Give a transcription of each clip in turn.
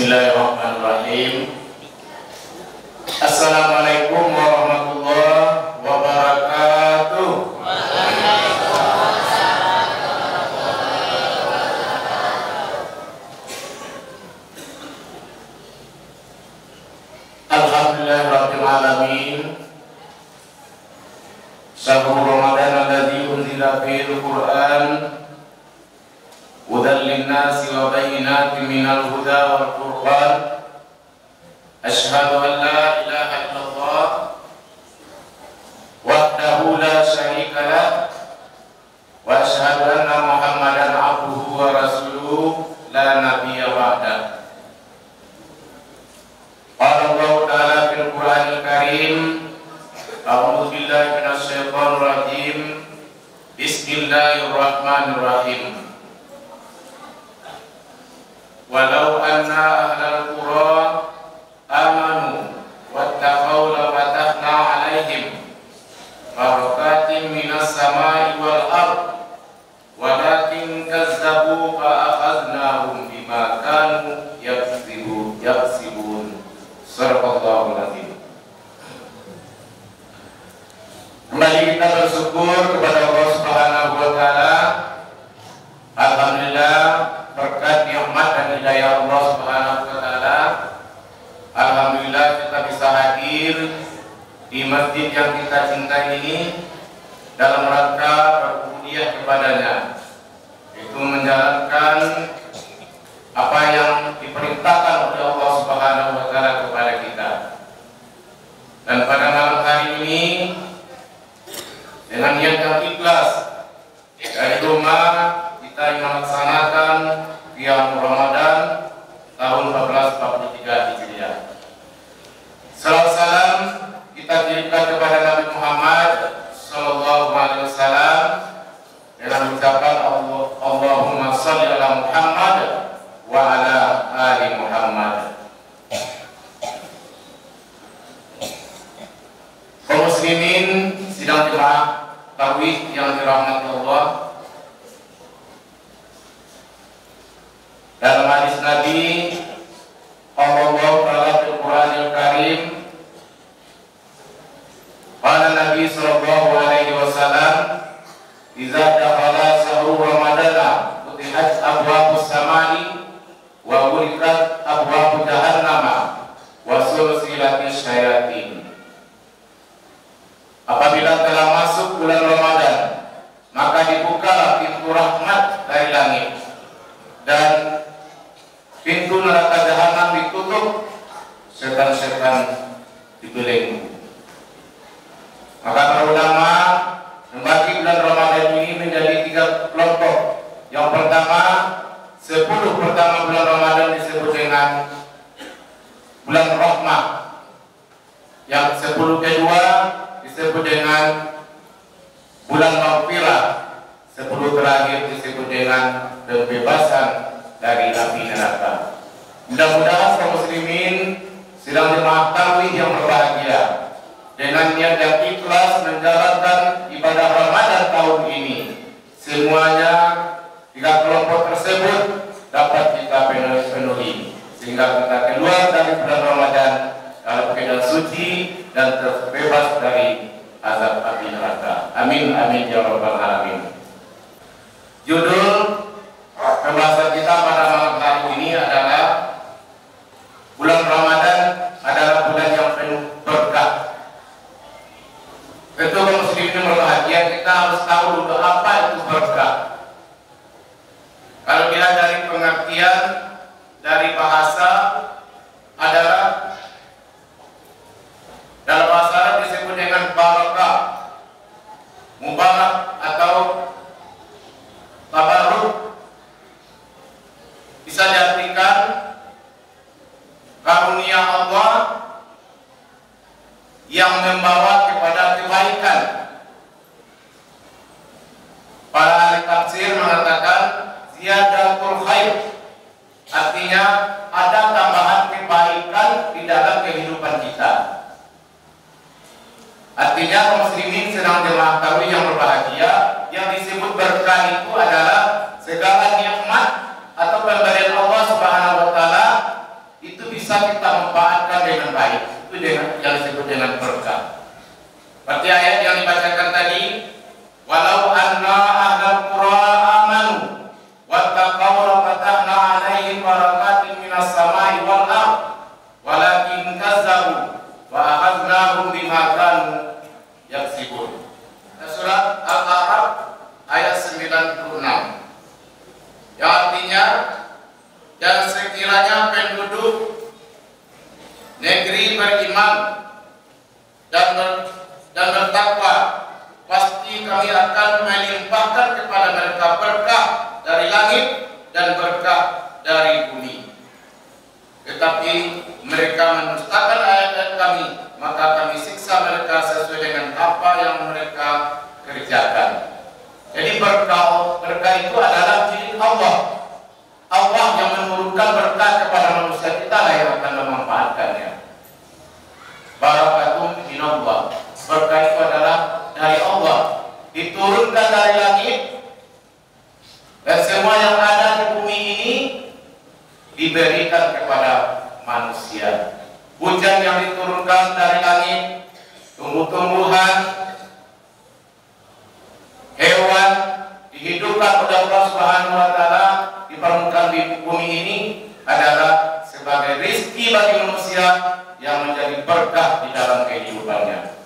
Bismillahirrahmanirrahim. Assalamualaikum warahmatullahi wabarakatuh. Alhamdulillahirabbil alamin. Syahrul Ramadan alladzi unzila fihil Qur'an hudan linnasi wa bayyinatin minal huda wal furqan. Asyhadu an la ilaha illallah wahdahu la syarika lah wa asyhadu anna Muhammadan abduhu wa rasuluhu la nabiyya ba'dah. Qala Allah ta'ala fil Qur'anil Karim, a'udzu billahi minasy syaithanir rajim. Bismillahirrahmanirrahim. Walau anna ahlal qura amanu wattaqau la fatahna alaihim barakatin minas samai wal ard walakin kazzabu fa akhadnahum bima kanu yaksibun. Shadaqallahul azim. Kembali kita bersyukur kepada Allah Subhanahu wa taala. Alhamdulillah, berkat nikmat dan hidayah Allah Subhanahu wa taala, alhamdulillah kita bisa hadir di masjid yang kita cintai ini dalam rangka berubudiyah kepadanya, itu menjalankan apa yang diperintahkan oleh Allah Subhanahu wa taala kepada kita. Dan pada malam hari ini dengan niat yang ikhlas dari rumah kita melaksanakan qiyam Ramadan tahun 1443 Hijriah. Salam kita kirimkan kepada Nabi Muhammad sallallahu alaihi wasallam dengan ucapan Allahumma shalli ala Muhammad wa ala ali Muhammad. Kaum muslimin sidang jemaah tarawih yang dirahmati Allah, dalam hadis Nabi Allah Ta'ala fil Qur'anil Karim, qala Nabi sallallahu alaihi wasallam, idza dakhala syahrul ramadana futihat abwabus samai wa ghulqat abwabud jahannama wa sulsilatis syayatin. Apabila telah masuk bulan Ramadan, maka dibukalah pintu rahmat dari langit dan pintu neraka jahanam ditutup, setan-setan dibelenggu. Maka para ulama membagi bulan Ramadan ini menjadi 3 kelompok. Yang pertama, 10 pertama bulan Ramadan disebut dengan bulan rahmah. Yang 10 kedua disebut dengan bulan maghfirah. 10 terakhir disebut dengan pembebasan dari api neraka. Mudah-mudahan kaum muslimin sidang jemaah tarawih yang berbahagia dengan niat yang ikhlas menjalankan ibadah Ramadan tahun ini, semuanya 3 kelompok tersebut dapat kita penuhi sehingga kita keluar dari bulan Ramadan dalam keadaan suci dan terbebas dari azab api neraka. Amin amin ya rabbal alamin. Judul pembahasan kita pada malam hari ini adalah bulan Ramadan adalah bulan yang penuh berkah. Tentu kaum muslimin berbahagia, kita harus tahu dulu apa itu berkah. Kalau kita dari pengertian dari bahasa adalah dalam bahasa Arab disebut dengan barakah, mubarak atau tabarruk. Bisa diartikan karunia Allah yang membawa kepada kebaikan. Para ahli tafsir mengatakan ziyadatul khair, artinya ada tambahan kebaikan di dalam kehidupan kita. Artinya kaum muslimin sedang jemaah tarawih yang berbahagia, yang disebut berkah itu adalah segala nikmat atau pemberian Allah Subhanahu wa taala dengan berkah. Seperti ayat yang dibacakan tadi, walau anna ahlal qura amanu wattaqaw lafatahna 'alaihim barakatin minas samai wal ardh walakin kazzabu wa akhadnahum bima kanu yaksibun. Surat Al-A'raf ayat 96, yang artinya, dan sekiranya penduduk negeri beriman dan bertakwa, pasti kami akan melimpahkan kepada mereka berkah dari langit dan berkah dari bumi. Tetapi mereka mendustakan ayat-ayat kami, maka kami siksa mereka sesuai dengan apa yang mereka kerjakan. Jadi berkah itu adalah milik Allah. Allah yang menurunkan berkah kepada manusia, kita lah yang akan memanfaatkannya. Barakatun minallah. Berkah itu adalah dari Allah, diturunkan dari langit, dan semua yang ada di bumi ini diberikan kepada manusia. Hujan yang diturunkan dari langit, tumbuh-tumbuhan, hewan dihidupkan oleh Allah Subhanahu wa taala di permukaan bumi ini adalah sebagai rezeki bagi manusia yang menjadi berkah di dalam kehidupannya.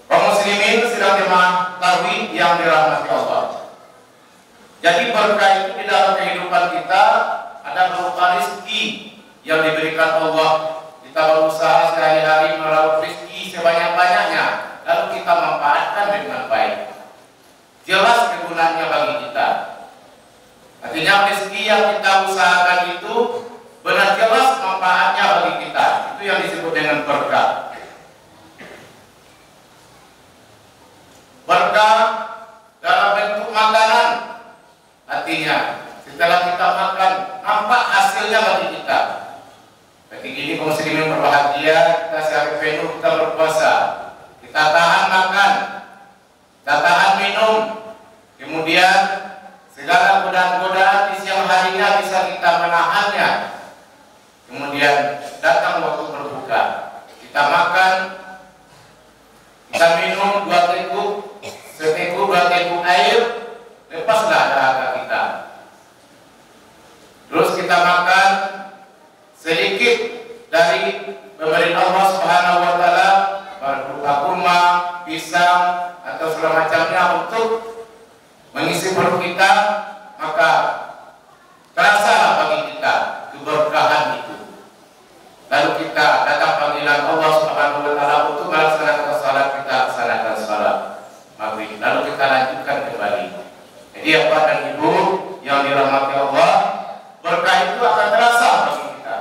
Kaum muslimin sidang jemaah tarawih yang dirahmati Allah. Jadi berkah itu di dalam kehidupan kita ada berupa rezeki yang diberikan Allah. Kita berusaha sehari-hari meraup rezeki sebanyak-banyaknya, lalu kita manfaatkan dengan baik. Jelas kegunaannya bagi kita. Artinya rezeki yang kita usahakan itu benar jelas manfaatnya bagi kita. Itu yang disebut dengan berkah. Berkah dalam bentuk makanan, artinya setelah kita makan nampak hasilnya bagi kita. Ketika ini kaum muslimin berbahagia, kita sehari penuh kita berpuasa, kita tahan makan, kita tahan minum, kemudian segala godaan-godaan di siang harinya bisa kita menahannya. Kemudian datang waktu berbuka, kita makan, kita minum 2 teguk, seteguk 2 teguk air, lepaslah dahaga kita. Terus kita makan sedikit dari pemberian Allah Subhanahu wa taala, berupa kurma, pisang atau segala macamnya untuk mengisi perut kita, maka terasa bagi kita keberkahan itu. Lalu kita datang panggilan Allah Subhanahu wa taala untuk melaksanakan salat, kita laksanakan salat maghrib, lalu kita lanjutkan kembali. Jadi Bapak dan Ibu yang dirahmati Allah, berkah itu akan terasa bagi kita.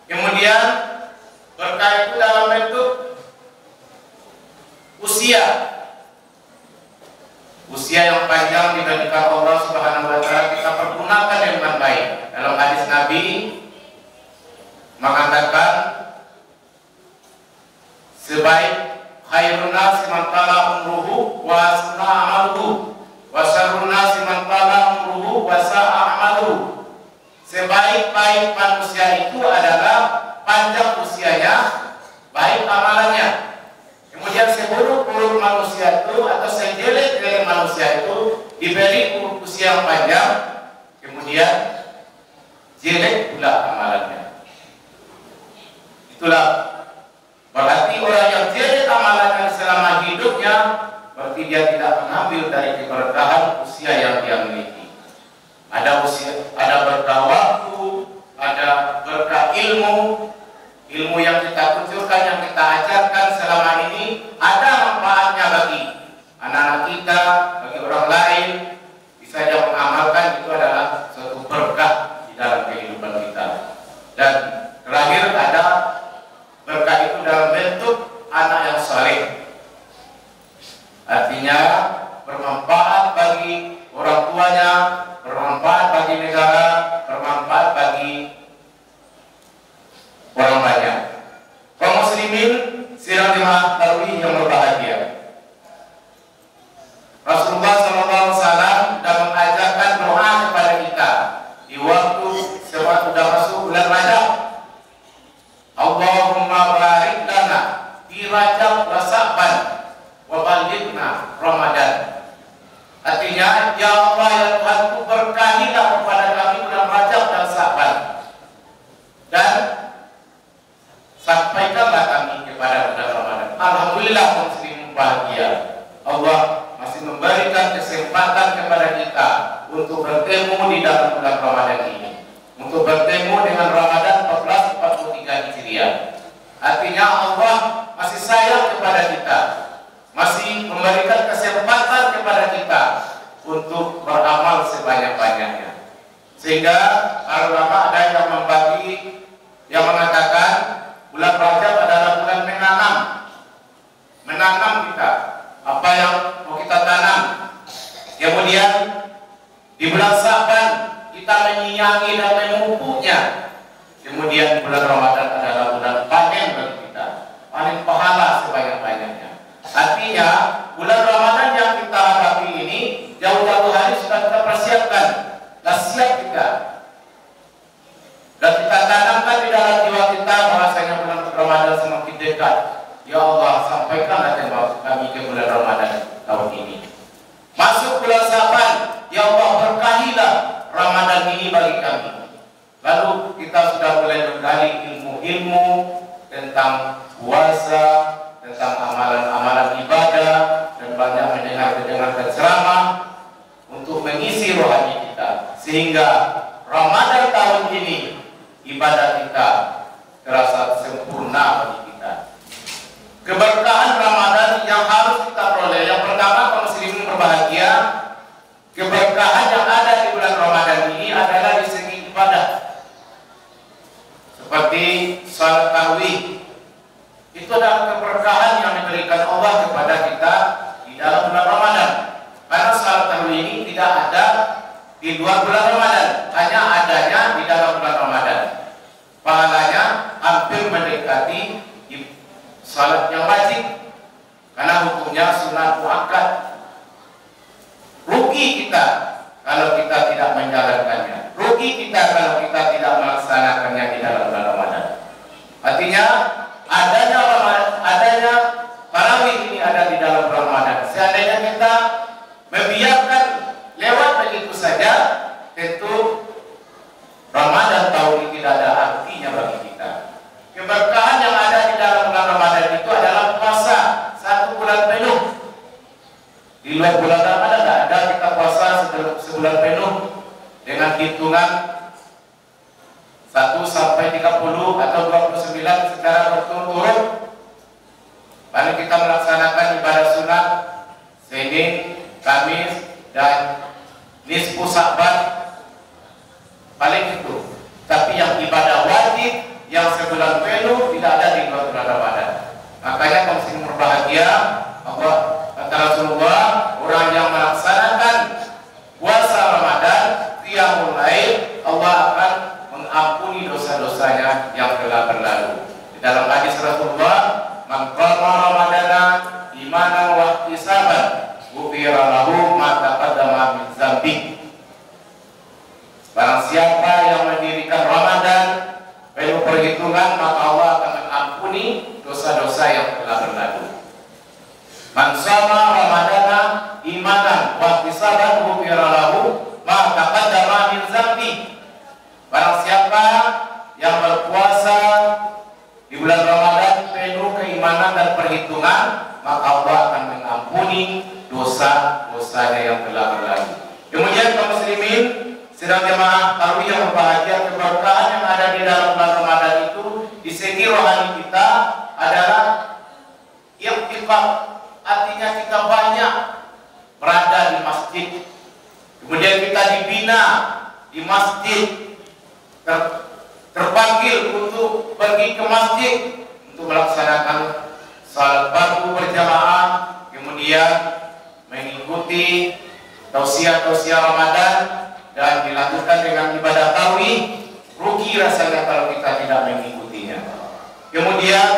Kemudian berkah itu dalam bentuk usia yang panjang diberikan Allah Subhanahu wa taala, kita pergunakan dengan baik. Dalam hadis Nabi mengatakan, sebaik khairun nas man tala umruhu wa asna amaluhu wa syarrun nas man tala umruhu wa sa'a amaluhu. Sebaik-baik manusia itu adalah panjang usianya, baik amalannya. Kemudian seburuk-buruk manusia itu atau sejelek-jelek manusia itu diberi usia yang panjang, kemudian jelek pula amalannya. Itulah berarti orang yang jelek amalannya selama hidupnya, berarti dia tidak mengambil dari keberkahan usia yang dia miliki. Ada berkah waktu, ada berkah ilmu yang kita tunjukkan, yang kita ajarkan selama ini ada manfaatnya bagi anak-anak kita, bagi orang lain, bisa dia mengamalkan, itu adalah suatu berkah di dalam kehidupan kita. Dan terakhir ada berkah itu dalam bentuk anak yang saleh, artinya bermanfaat bagi orang tuanya, bermanfaat bagi negara, bermanfaat bagi orang banyak. Kaum muslimin sidang jemaah tarawih yang berbahagia, Rasulullah SAW sudah mengajarkan doa kepada kita di waktu sudah masuk bulan Rajab. Allah Rajab wa Sa'ban wa balighna Ramadan. Artinya, ya Allah ya Tuhanku, berkahilah kepada kami bulan Rajab dan Sa'ban, dan sampaikanlah kami kepada bulan Ramadan. Alhamdulillah muslim bahagia, Allah masih memberikan kesempatan kepada kita untuk bertemu di dalam bulan Ramadan ini, untuk bertemu dengan Ramadan 1443 Hijriah. Artinya Allah masih sayang kepada kita, masih memberikan kesempatan kepada kita untuk beramal sebanyak-banyaknya. Sehingga para ulama ada yang membagi, yang mengatakan bulan Rajab adalah bulan menanam kita, apa yang mau kita tanam. Kemudian di bulan Sa'ban kita menyiangi dan memupuknya. Kemudian bulan Ramadan adalah bulan panen bagi kita, panen pahala sebanyak-banyaknya. Artinya bulan Ramadan yang kita hadapi ini jauh-jauh hari sudah kita persiapkan, sudah siap kita, dan kita tanamkan di dalam jiwa kita bahwasanya bulan Ramadan semakin dekat. Ya Allah, sampaikanlah kami ke bulan Ramadan tahun ini. Masuk bulan Sa'ban, ya Allah berkahilah Ramadan ini bagi kami. Lalu kita sudah mulai menggali ilmu-ilmu tentang puasa, tentang amalan-amalan ibadah, dan banyak mendengar ceramah untuk mengisi rohani kita, sehingga Ramadan tahun ini ibadah kita terasa sempurna bagi kita. Keberkahan Ramadan yang harus kita peroleh, yang pertama, kaum muslimin berbahagia, keberkahan yang ada di bulan Ramadan ini adalah di segi ibadah, seperti salat tarawih. Itu adalah keberkahan yang diberikan Allah kepada kita di dalam bulan Ramadan. Karena salat tarawih ini tidak ada di luar bulan Ramadan, hanya adanya di dalam bulan Ramadan. Pahalanya hampir mendekati salat yang wajib, karena hukumnya sunat muakkad. Rugi kita kalau kita tidak menjalankannya, rugi kita kalau kita tidak melaksanakannya di dalam bulan Ramadan. Artinya adanya tarawih ini ada di dalam bulan Ramadan. Seandainya kita membiarkan lewat begitu saja, tentu Ramadan tahun ini tidak ada artinya bagi kita. Keberkahan yang ada di dalam bulan Ramadan itu adalah puasa 1 bulan penuh. Di luar bulan Ramadan tidak ada kita puasa sebulan penuh dengan hitungan 1 sampai 30 atau 29 secara berturut-turut. Lalu kita melaksanakan ibadah sunat Senin, Kamis, dan nisfu Sa'ban, paling itu. Tapi yang ibadah wajib yang sebulan penuh tidak ada di luar bulan Ramadan. Makanya kaum muslimin berbahagia, Allah kata Rasulullah, orang yang melaksanakan puasa Ramadan qiyamul lail, Allah akan mengampuni dosa-dosanya yang telah berlalu. Di dalam hadis Rasulullah, man qama ramadana imanan wa ihtisaban ghufira lahu ma taqaddama min dzambi. Barang siapa yang mendirikan Ramadan penuh perhitungan, maka Allah akan mengampuni dosa-dosa yang telah berlalu. Man shoma ramadana imanan wa ihtisaban ghufira lahu ma taqaddama min dzambi. Barang siapa yang berpuasa di bulan Ramadan penuh keimanan dan perhitungan, maka Allah akan mengampuni dosa-dosanya yang telah berlalu. Kemudian kaum muslimin sidang jemaah tarawih yang berbahagia, keberkahan yang ada di dalam bulan Ramadan itu di segi rohani kita adalah i'tikaf. Artinya kita banyak berada di masjid, kemudian kita dibina di masjid, terpanggil untuk pergi ke masjid untuk melaksanakan salat fardu berjamaah, kemudian mengikuti tausiah-tausiah Ramadan, dan dilanjutkan dengan ibadah tarawih. Rugi rasanya kalau kita tidak mengikutinya. Kemudian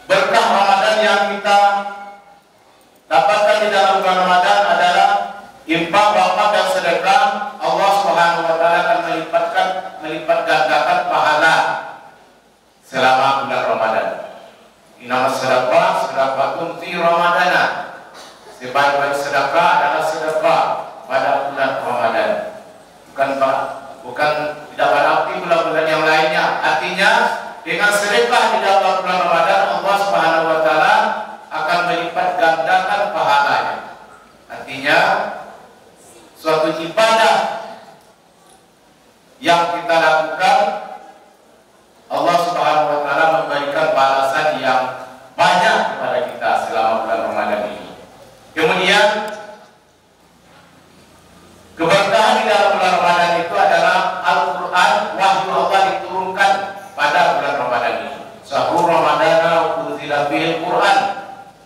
berkah Ramadan yang kita dapatkan di dalam bulan Ramadan adalah infak, wakaf, dan sedekah. Allah Subhanahu wa taala akan melipat gandakan pahala selama bulan Ramadan. yang banyak kepada kita selama bulan Ramadan ini. Kemudian keberkahan di dalam bulan Ramadan itu adalah Al-Quran, wahyu Allah diturunkan pada bulan Ramadan ini. Syahrul Ramadana unzila fihil Quran.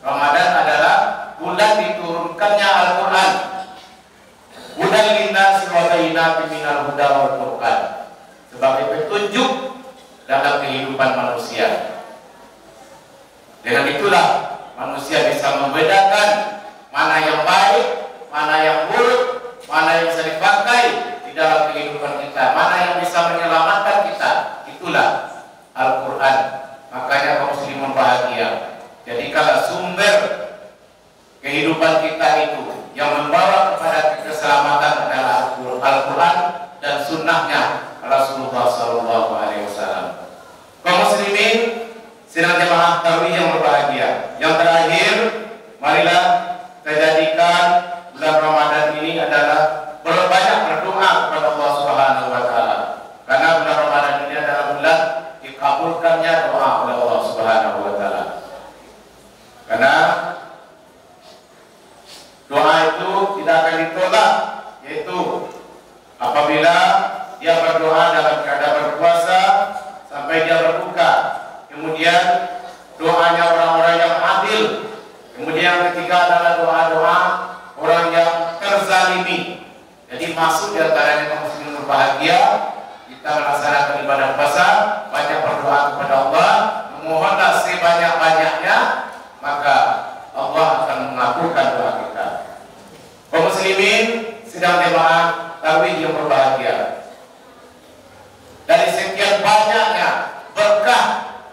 Ramadan adalah bulan diturunkannya Al-Quran. Hudan linnasi wa bayyinatin minal huda wal furqan, sebagai petunjuk dalam kehidupan manusia. Dengan itulah manusia bisa membedakan mana yang baik, mana yang buruk, mana yang bisa dipakai di dalam kehidupan kita, mana yang bisa menyelamatkan kita. Itulah Al-Quran. Makanya kaum muslimin bahagia. Jadi kalau sumber kehidupan kita itu yang membawa kepada keselamatan adalah Al-Quran dan sunnahnya Rasulullah SAW. Kaum muslimin sidang jemaah tarawih yang berbahagia, yang terakhir, marilah kita jadikan bulan Ramadan ini adalah berbanyak berdoa kepada Allah Subhanahu wa taala. Karena bulan Ramadan ini adalah bulan dikabulkannya doa oleh Allah Subhanahu wa taala. Karena doa itu tidak akan ditolak, yaitu apabila dia berdoa dalam keadaan berpuasa sampai dia berbuka. Kemudian doanya orang-orang yang adil. Kemudian yang ketiga adalah doa-doa orang yang terzalimi. Jadi masuk di antaranya kaum muslimin berbahagia, kita melaksanakan ibadah puasa, banyak berdoa kepada Allah, memohonlah sebanyak-banyaknya, maka Allah akan mengabulkan doa kita. Kaum muslimin sidang jemaah tarawih yang berbahagia, dari sekian banyaknya berkah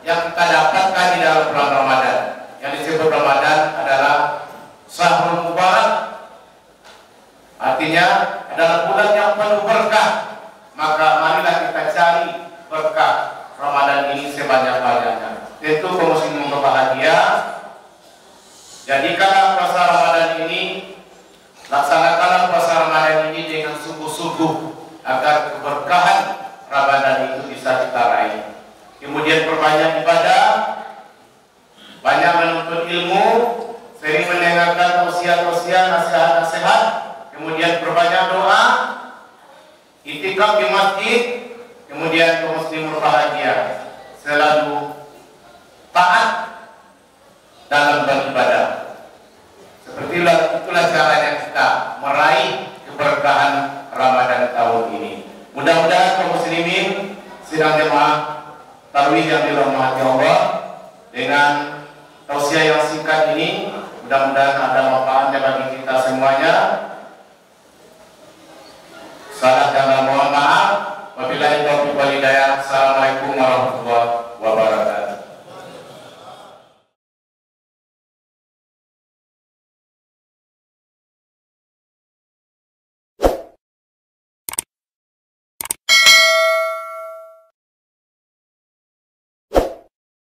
yang kita dapatkan di dalam bulan Ramadan, yang disebut Ramadan adalah Syahrul Mubarak, artinya adalah bulan yang penuh berkah. Maka marilah kita cari berkah Ramadan ini sebanyak-banyaknya. Tentu kaum muslimin berbahagia, jadikanlah puasa Ramadan ini, laksanakanlah puasa Ramadan ini dengan sungguh-sungguh agar keberkahan Ramadan itu bisa kita raih. Kemudian perbanyak ibadah, banyak menuntut ilmu, sering mendengarkan tausiah-tausiah, nasihat-nasihat, kemudian perbanyak doa, itikaf di masjid, kemudian kaum muslim berbahagia, selalu taat dalam beribadah. Seperti itulah caranya kita meraih keberkahan Ramadan tahun ini. Mudah-mudahan kaum muslimin sidang jemaah tarawih yang dirahmati Allah, dengan tausiah yang singkat ini mudah-mudahan ada manfaatnya bagi kita semuanya. Salah dan mohon maaf. Wabillahi taufiq wal hidayah. Assalamualaikum warahmatullahi wabarakatuh.